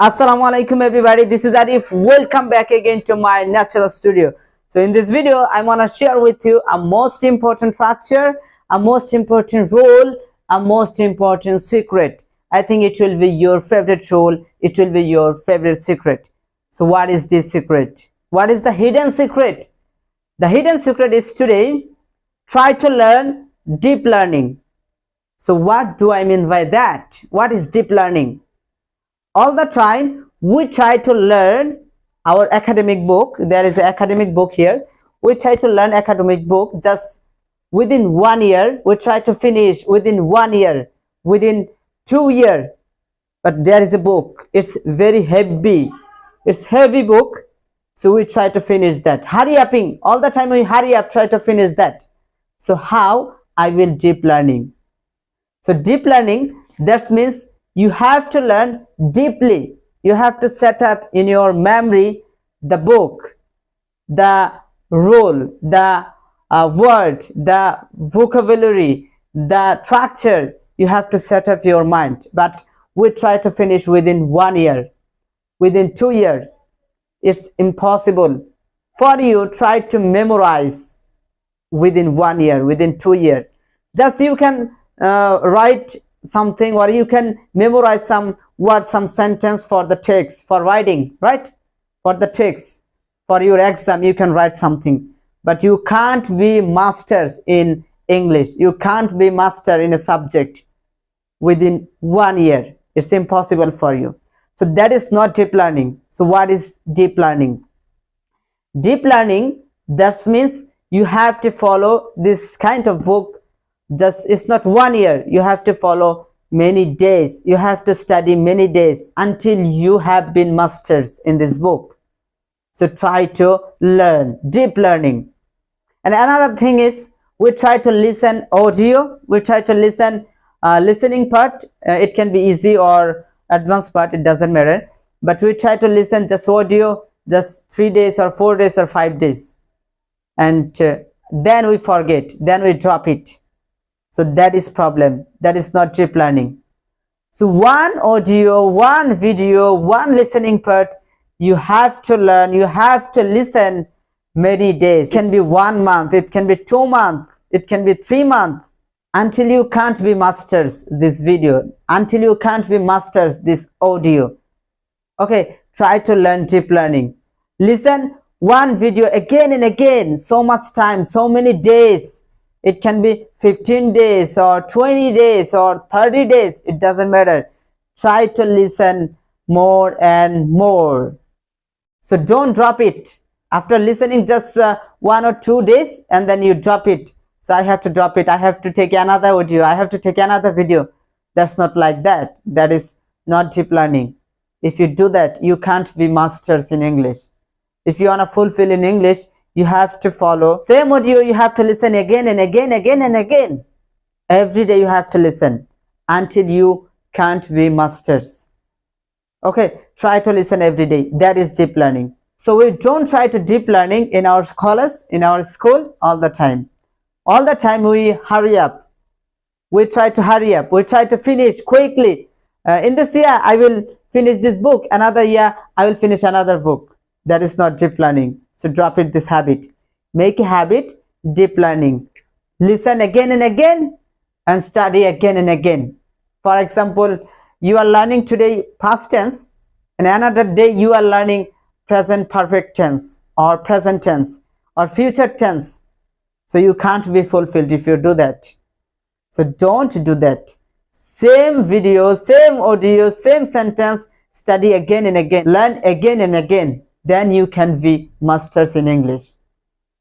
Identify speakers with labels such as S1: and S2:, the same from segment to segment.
S1: Assalamu alaikum everybody, this is Arif. Welcome back again to my natural studio. So in this video I want to share with you a most important factor, a most important role, a most important secret. I think it will be your favorite role, it will be your favorite secret. So what is this secret? What is the hidden secret? The hidden secret is today try to learn deep learning. So what do I mean by that? What is deep learning? All the time we try to learn our academic book. There is an academic book here. We try to learn academic book just within 1 year. We try to finish within 1 year, within 2 years. But there is a book, it's very heavy, it's heavy book, so we try to finish that. Hurry upping, all the time we hurry up, try to finish that. So how I will deep learning? So deep learning, that means you have to learn deeply. You have to set up in your memory the book, the role, the word, the vocabulary, the structure. You have to set up your mind. But we try to finish within 1 year, within 2 years. It's impossible for you. Try to memorize within 1 year, within 2 years. Just you can write something, or you can memorize some word, some sentence for the text, for writing, right? For the text, for your exam you can write something, but you can't be masters in English, you can't be master in a subject within 1 year. It's impossible for you. So that is not deep learning. So what is deep learning? Deep learning, that means you have to follow this kind of book. Just it's not 1 year, you have to follow many days, you have to study many days until you have been masters in this book. So try to learn deep learning. And another thing is we try to listen audio, we try to listen listening part. It can be easy or advanced part, it doesn't matter, but we try to listen just audio just 3 days or 4 days or 5 days, and then we forget, then we drop it. So that is problem, that is not deep learning. So one audio, one video, one listening part, you have to learn, you have to listen many days. It can be 1 month, it can be 2 months, it can be 3 months, until you can't be masters this video, until you can't be masters this audio. Okay, try to learn deep learning. Listen one video again and again, so much time, so many days. It can be 15 days or 20 days or 30 days, it doesn't matter. Try to listen more and more. So don't drop it after listening just 1 or 2 days and then you drop it. So I have to drop it, I have to take another audio, I have to take another video. That's not like that. That is not deep learning. If you do that, you can't be masters in English. If you want to fulfill in English, you have to follow same audio, you have to listen again and again, again and again. Every day you have to listen until you can't be masters. Okay, try to listen every day. That is deep learning. So we don't try to deep learning in our scholars, in our school all the time. All the time we hurry up. We try to hurry up. We try to finish quickly. In this year I will finish this book. Another year I will finish another book. That is not deep learning. So drop it, this habit. Make a habit, deep learning. Listen again and again and study again and again. For example, you are learning today past tense, and another day you are learning present perfect tense or present tense or future tense. So you can't be fulfilled if you do that. So don't do that. Same video, same audio, same sentence, study again and again, learn again and again. Then you can be masters in English.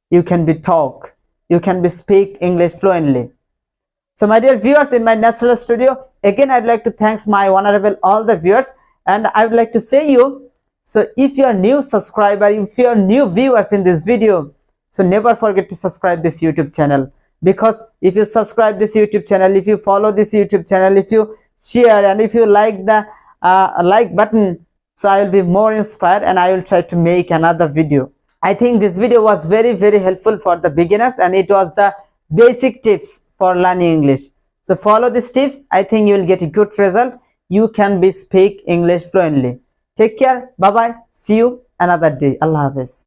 S1: You can be talk, you can be speak English fluently. So my dear viewers in my natural studio, again I'd like to thank my honorable all the viewers, and I would like to say you, so if you are new subscriber, if you are new viewers in this video, so never forget to subscribe this YouTube channel, because if you subscribe this YouTube channel, if you follow this YouTube channel, if you share and if you like the like button, so I will be more inspired and I will try to make another video. I think this video was very helpful for the beginners, and it was the basic tips for learning English. So follow these tips. I think you will get a good result. You can be speak English fluently. Take care. Bye bye. See you another day. Allah Hafiz.